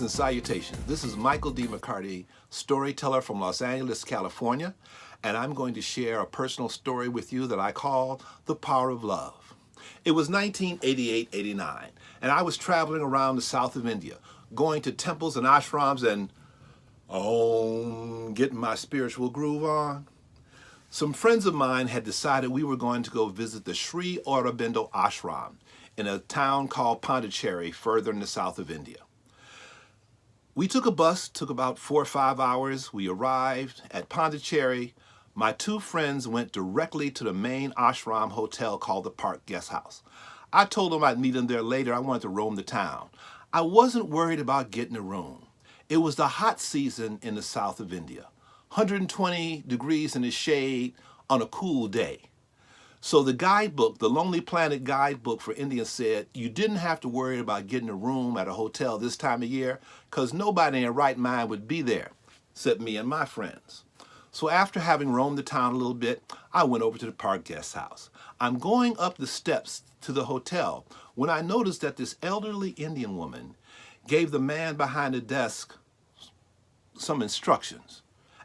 and salutations. This is Michael D. McCarty, storyteller from Los Angeles, California, and I'm going to share a personal story with you that I call The Power of Love. It was 1988-89, and I was traveling around the south of India, going to temples and ashrams and getting my spiritual groove on. Some friends of mine had decided we were going to go visit the Sri Aurobindo Ashram in a town called Pondicherry, further in the south of India. We took a bus, took about 4 or 5 hours. We arrived at Pondicherry. My two friends went directly to the main ashram hotel called the Park Guest House. I told them I'd meet them there later. I wanted to roam the town. I wasn't worried about getting a room. It was the hot season in the south of India, 120 degrees in the shade on a cool day. So the guidebook, the Lonely Planet guidebook for India said you didn't have to worry about getting a room at a hotel this time of year because nobody in their right mind would be there, except me and my friends. So after having roamed the town a little bit, I went over to the Park Guest House. I'm going up the steps to the hotel when I noticed that this elderly Indian woman gave the man behind the desk some instructions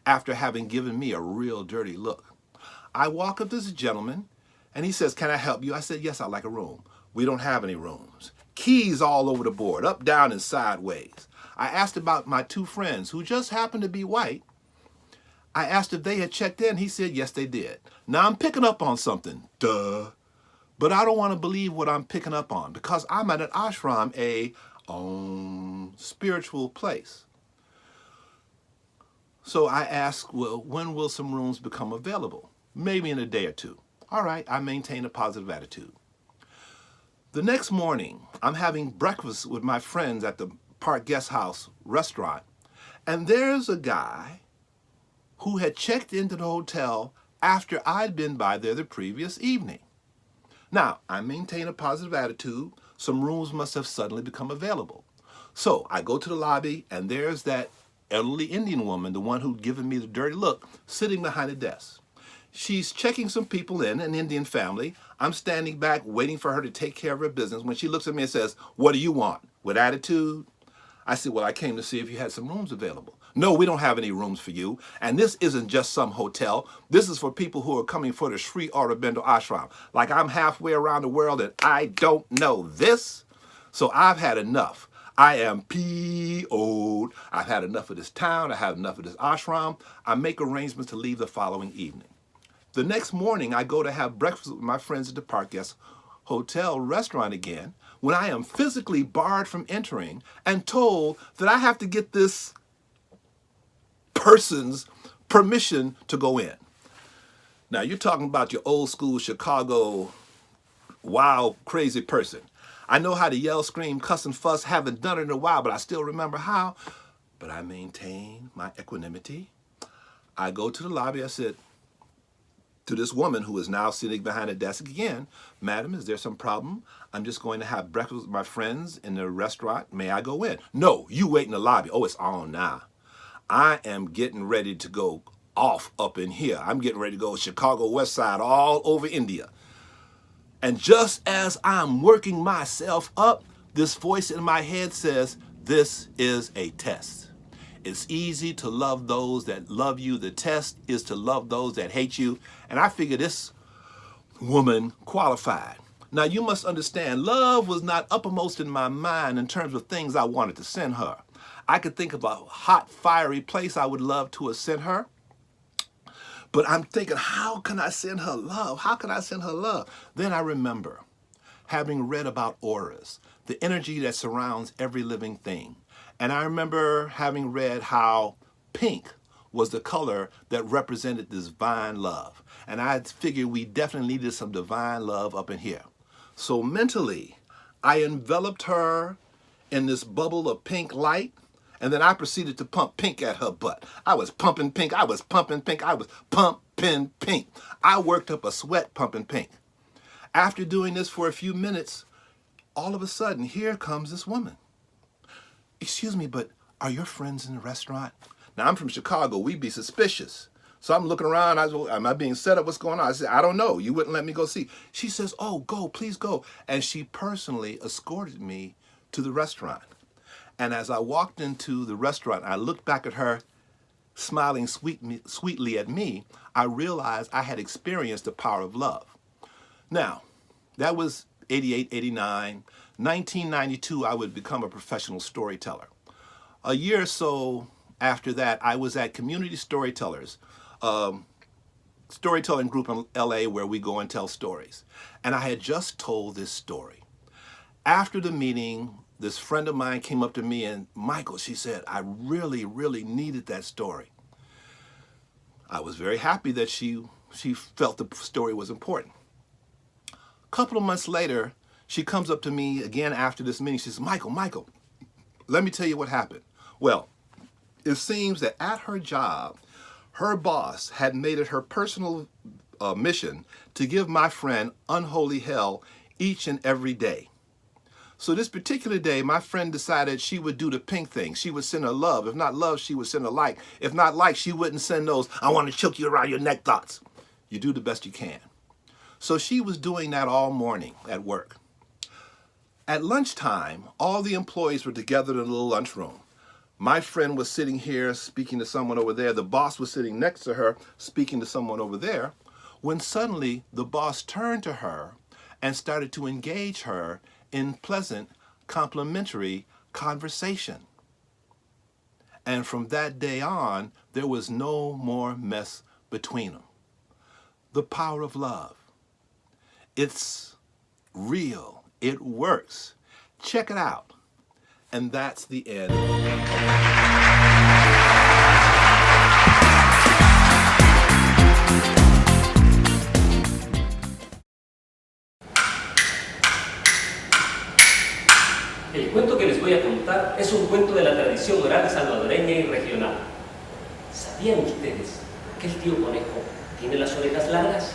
after having given me a real dirty look. I walk up to this gentleman, and he says, "Can I help you?" I said, "Yes, I'd like a room." "We don't have any rooms." Keys all over the board, up, down, and sideways. I asked about my two friends, who just happened to be white. I asked if they had checked in. He said, yes, they did. Now, I'm picking up on something. Duh. But I don't want to believe what I'm picking up on because I'm at an ashram, a spiritual place. So I asked, well, when will some rooms become available? Maybe in a day or two. All right, I maintain a positive attitude. The next morning, I'm having breakfast with my friends at the Park Guest House restaurant, and there's a guy who had checked into the hotel after I'd been by there the previous evening. Now, I maintain a positive attitude. Some rooms must have suddenly become available. So I go to the lobby, and there's that elderly Indian woman, the one who'd given me the dirty look, sitting behind the desk. She's checking some people in, an Indian family. I'm standing back waiting for her to take care of her business when she looks at me and says, "What do you want?" With attitude. I said, "Well, I came to see if you had some rooms available." "No, we don't have any rooms for you. And this isn't just some hotel. This is for people who are coming for the Sri Aurobindo Ashram. Like I'm halfway around the world and I don't know this. So I've had enough. I am P.O.'d. I've had enough of this town. I've had enough of this ashram. I make arrangements to leave the following evening. The next morning, I go to have breakfast with my friends at the Park Guest Hotel restaurant again when I am physically barred from entering and told that I have to get this person's permission to go in. Now, you're talking about your old school Chicago wild, crazy person. I know how to yell, scream, cuss, and fuss. Haven't done it in a while, but I still remember how. But I maintain my equanimity. I go to the lobby. I said to this woman who is now sitting behind a desk again, "Madam, is there some problem? I'm just going to have breakfast with my friends in the restaurant. May I go in?" "No, you wait in the lobby." "Oh, it's on now. I am getting ready to go off up in here. I'm getting ready to go Chicago West Side all over India." And just as I'm working myself up, this voice in my head says, "This is a test. It's easy to love those that love you. The test is to love those that hate you." And I figured this woman qualified. Now, you must understand, love was not uppermost in my mind in terms of things I wanted to send her. I could think of a hot, fiery place I would love to have sent her. But I'm thinking, how can I send her love? How can I send her love? Then I remember having read about auras, the energy that surrounds every living thing. And I remember having read how pink was the color that represented divine love. And I figured we definitely needed some divine love up in here. So mentally, I enveloped her in this bubble of pink light, and then I proceeded to pump pink at her butt. I was pumping pink, I was pumping pink, I was pumping pink. I worked up a sweat pumping pink. After doing this for a few minutes, all of a sudden, here comes this woman. "Excuse me, but are your friends in the restaurant?" Now, I'm from Chicago. We'd be suspicious. So I'm looking around. Am I being set up? What's going on? I said, "I don't know. You wouldn't let me go see." She says, "Oh, go, please go." And she personally escorted me to the restaurant. And as I walked into the restaurant, I looked back at her, smiling sweetly at me, I realized I had experienced the power of love. Now, that was 88, 89. 1992, I would become a professional storyteller. A year or so after that, I was at Community Storytellers, storytelling group in LA where we go and tell stories. And I had just told this story. After the meeting, this friend of mine came up to me and, Michael, she said, I really, really needed that story. I was very happy that she felt the story was important. A couple of months later, she comes up to me again after this meeting. She says, Michael, let me tell you what happened. Well, it seems that at her job, her boss had made it her personal mission to give my friend unholy hell each and every day. So this particular day, my friend decided she would do the pink thing. She would send her love. If not love, she would send her like. If not like, she wouldn't send those, I want to choke you around your neck thoughts. You do the best you can. So she was doing that all morning at work. At lunchtime, all the employees were together in a little lunchroom. My friend was sitting here speaking to someone over there. The boss was sitting next to her speaking to someone over there, when suddenly the boss turned to her and started to engage her in pleasant, complimentary conversation. And from that day on, there was no more mess between them. The power of love. It's real. It works. Check it out. And that's the end. El cuento que les voy a contar es un cuento de la tradición oral salvadoreña y regional. ¿Sabían ustedes que el tío conejo tiene las orejas largas?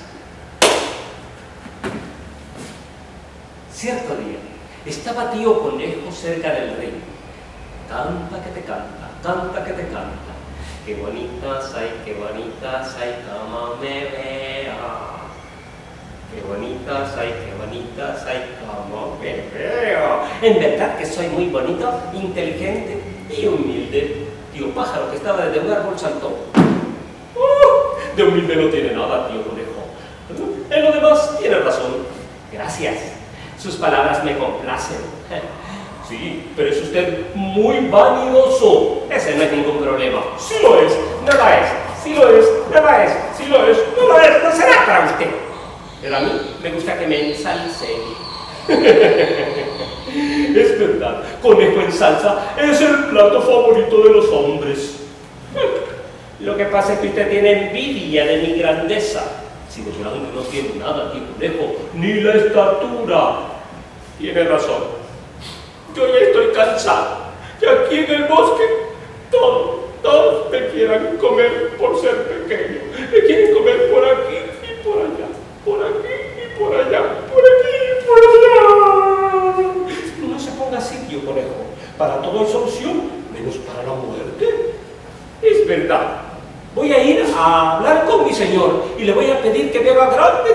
Cierto día, estaba tío conejo cerca del río. Canta que te canta, canta que te canta. Qué bonitas hay, cama me vea. Qué bonitas hay, cama me vea. En verdad que soy muy bonito, inteligente y humilde. Tío pájaro, que estaba desde un árbol, saltó. De humilde no tiene nada, tío conejo. En lo demás tiene razón. Gracias. Sus palabras me complacen. Sí, pero es usted muy vanidoso. Ese no es ningún problema. Sí lo es, no lo es. Sí lo es, no lo es. Sí lo es, no lo es. No será para usted. Pero a mí me gusta que me ensalcen. Es verdad, conejo en salsa es el plato favorito de los hombres. Lo que pasa es que usted tiene envidia de mi grandeza. Si de grande no tiene nada, tío conejo, ni la estatura. Tiene razón. Yo ya estoy cansado. Y aquí en el bosque, todos me quieran comer por ser pequeño. Me quieren comer por aquí y por allá. Por aquí y por allá. Por aquí y por allá. No se ponga así, tío conejo. Para todo hay solución, menos para la muerte. Es verdad. Voy a ir a hablar con mi señor y le voy a pedir que me haga grande.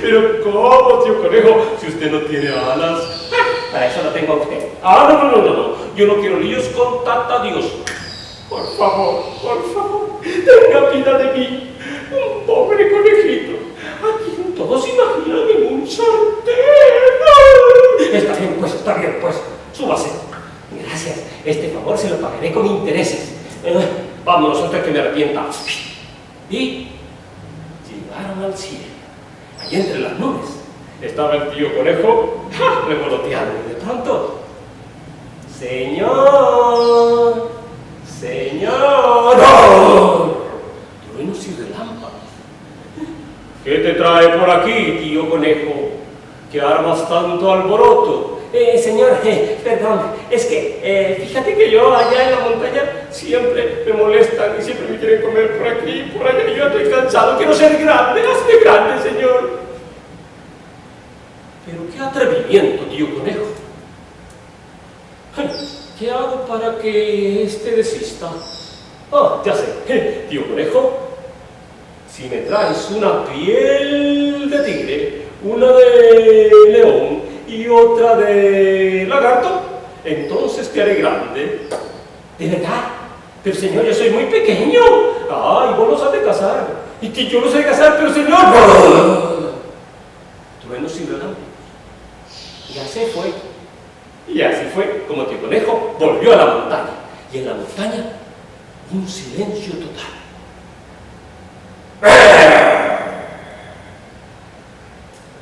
Pero ¿cómo, tío conejo, si usted no tiene alas? Para eso lo tengo a usted. No. Yo no quiero líos con tata Dios. Por favor, tenga piedad de mí. Un pobre conejito. Aquí todos se imaginan en un sartén. Está bien pues. Súbase. Gracias. Este favor se lo pagaré con intereses. Vámonos antes que me arrepienta. Y llegaron al cielo. Allí entre las nubes estaba el tío conejo revoloteando y de pronto, ¡Señor! ¡No! Truenos y relámpagos. ¿Qué te trae por aquí, tío conejo? ¿Qué armas tanto alboroto? Señor, perdón, es que fíjate que yo allá en la montaña siempre me molestan y siempre me quieren comer por aquí y por allá. Y yo estoy cansado, quiero ser grande, hazme grande, señor. Pero qué atrevimiento, tío conejo. ¿Qué hago para que este desista? Ya sé, tío conejo, si me traes una piel de tigre, una de león y otra de lagarto, entonces te haré grande. ¿De verdad? Pero señor, yo soy muy pequeño. Ay, vos los has de casar. Y que yo los he de casar, pero señor. Truenos y relámpagos. Y así fue. Y así fue como Tío Conejo volvió a la montaña. Y en la montaña, un silencio total.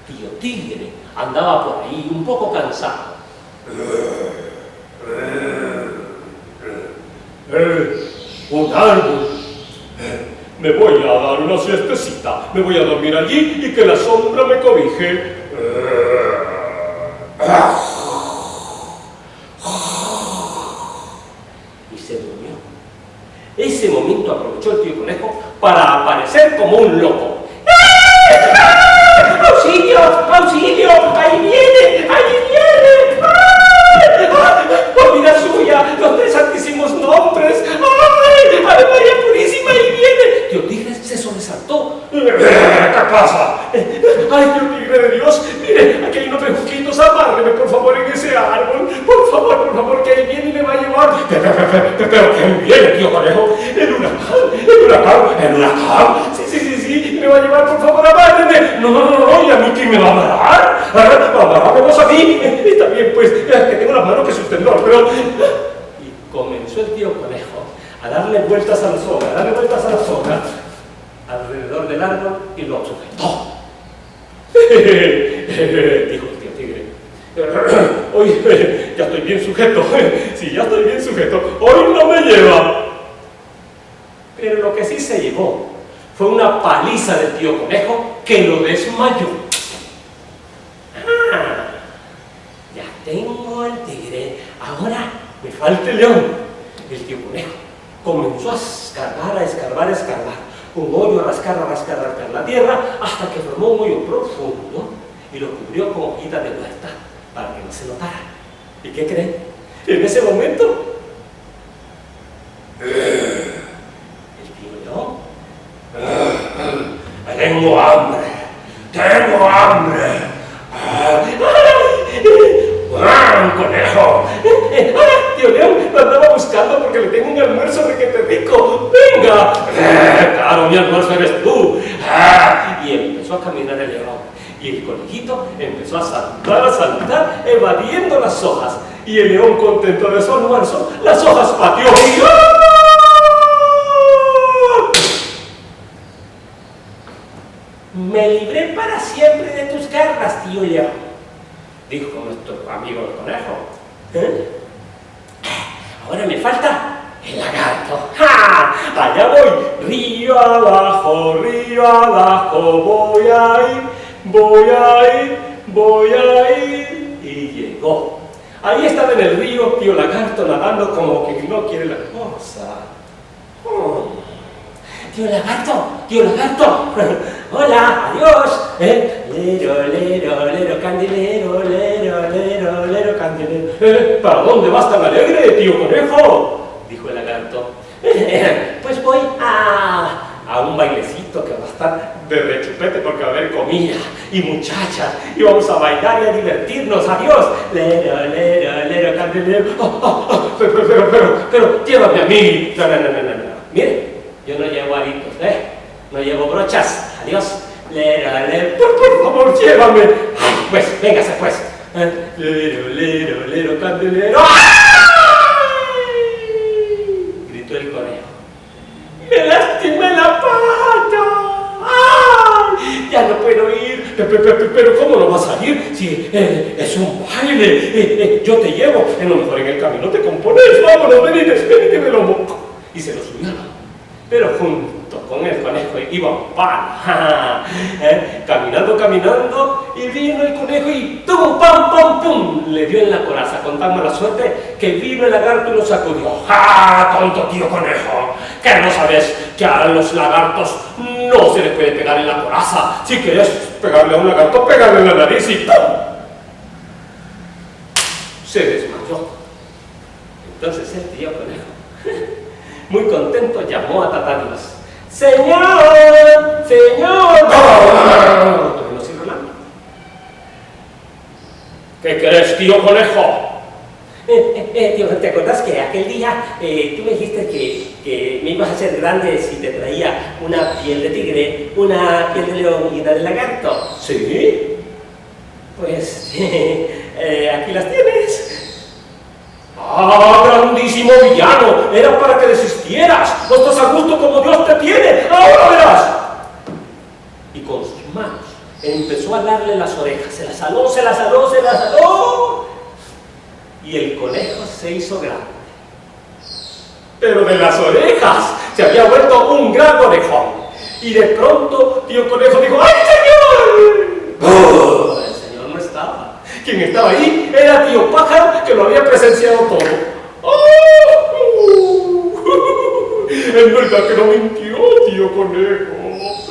Tío Tigre andaba por ahí un poco cansado. Un árbol. Me voy a dar una siestecita. Me voy a dormir allí y que la sombra me cobije. Y se durmió. Ese momento aprovechó el Tío Conejo para aparecer como un loco. ¡Auxilio! ¡Auxilio! ¡Ahí viene! ¡Ahí viene! ¡Ay! ¡Por vida suya! ¡Los tres santísimos nombres! ¡Ay! ¡Ave María Purísima! ¡Ahí viene! Tío Tigre se sobresaltó. ¿Qué pasa? ¡Ay, Tío Tigre de Dios! Mire, aquí hay unos bejuquitos, amárreme por favor en ese árbol. Por favor, que ahí viene y me va a llevar. Pero ¿quién viene, Tío Conejo? El huracán. Sí, me va a llevar, por favor, amárreme. No, ¿y a mí quién me va a amarrar? ¿Amarrarme vos a mí? Está bien, pues, que tengo las manos que sustentar, pero... Y comenzó el Tío Conejo a darle vueltas a la soga, alrededor del árbol y lo sujetó. Dijo el Tío Tigre. Hoy ya estoy bien sujeto. Sí, ya estoy bien sujeto. Hoy no me lleva. Pero lo que sí se llevó fue una paliza del Tío Conejo que lo desmayó. Ya tengo al tigre. Ahora me falta el león. El Tío Conejo comenzó a escarbar. Un hoyo, a rascar la tierra, hasta que formó un hoyo profundo y lo cubrió con hojitas de huerta para que no se notara. ¿Y qué creen? En ese momento, el Tío León: tengo hambre. Conejo. Tío León, lo andaba buscando porque le tengo un almuerzo requete rico. ¡Venga! Claro, mi almuerzo eres tú. Y empezó a caminar el león. Y el conejito empezó a saltar, evadiendo las hojas. Y el león, contento de su almuerzo, las hojas pateó. Me libré para siempre de tus garras, tío León, dijo nuestro amigo el conejo. Ahora me falta el lagarto. ¡Ja! Allá voy, río abajo, voy a ir. Y llegó. Ahí estaba en el río Tío Lagarto nadando como que no quiere la cosa. Tío Lagarto, hola, adiós. Lero, candelero. ¿Para dónde vas tan alegre, Tío Conejo?, dijo el lagarto. Pues voy a un bailecito que va a estar de rechupete porque va a haber comida y muchachas y vamos a bailar y a divertirnos. Adiós. Lero, candelero. Pero llévame a mí. No. Mire, yo no llevo aritos, no llevo brochas. Adiós. Por favor, llévame. Ay, pues, véngase pues. Lero, candelero. ¡Ay! Gritó el conejo. ¡Me lastimé la pata! ¡Ay! Ya no puedo ir. Pero ¿cómo no vas a ir si es un baile? Yo te llevo. A lo mejor en el camino te compones. Vámonos, venite, me lo moco. Y se lo subió. Pero junto con el conejo iba un palo. Caminando, y vino el conejo y ¡tum, pam, pum! Le dio en la coraza con tan mala suerte que vino el lagarto y lo sacudió. ¡Ja, tonto tío conejo! ¿Que no sabes que a los lagartos no se les puede pegar en la coraza? Si quieres pegarle a un lagarto, pégale en la nariz y ¡pum! Se desmayó. Entonces el tío conejo, muy contento, llamó a Tata Dios. ¡Señor! ¿Qué querés, tío conejo? Tío, ¿te acordás que aquel día tú me dijiste que me ibas a hacer grande si te traía una piel de tigre, una piel de león y una de lagarto? ¿Sí? Pues aquí las tienes. ¡Ah, grandísimo villano! Era para que desistieras. No estás a gusto como Dios te tiene. ¡Ahora verás! Y con sus manos empezó a alarle las orejas. Se las aló, se las aló, se las aló. Y el conejo se hizo grande. Pero de las orejas se había vuelto un gran orejón. Y de pronto, tío conejo dijo: ¡ay, señor! ¡Oh! El señor no estaba. Quien estaba ahí era tío pájaro, que lo había presenciado todo. ¡Oh! En verdad que no mintió, tío conejo.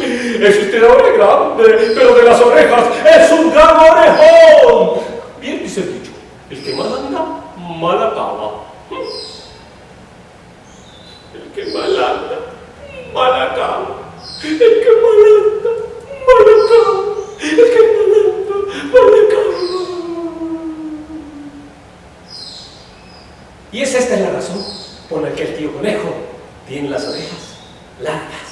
Es usted ahora grande, pero de las orejas es un gran orejón. Bien dice el dicho: el que mal anda, mal acaba. El que mal anda, mal acaba. El que mal anda, mal acaba. El que mal anda, mal acaba. Y esta es la razón por la que el tío conejo tiene las orejas largas.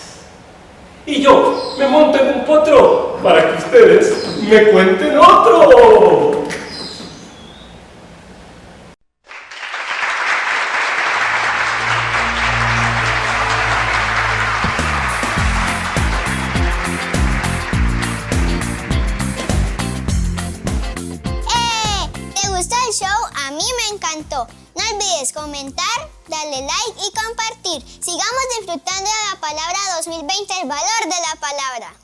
Y yo me monto en un potro para que ustedes me cuenten otro. ¿Te gustó el show? A mí me encantó. No olvides comentar, darle like y compartir. Sigamos disfrutando de la palabra 2020, el valor de la palabra.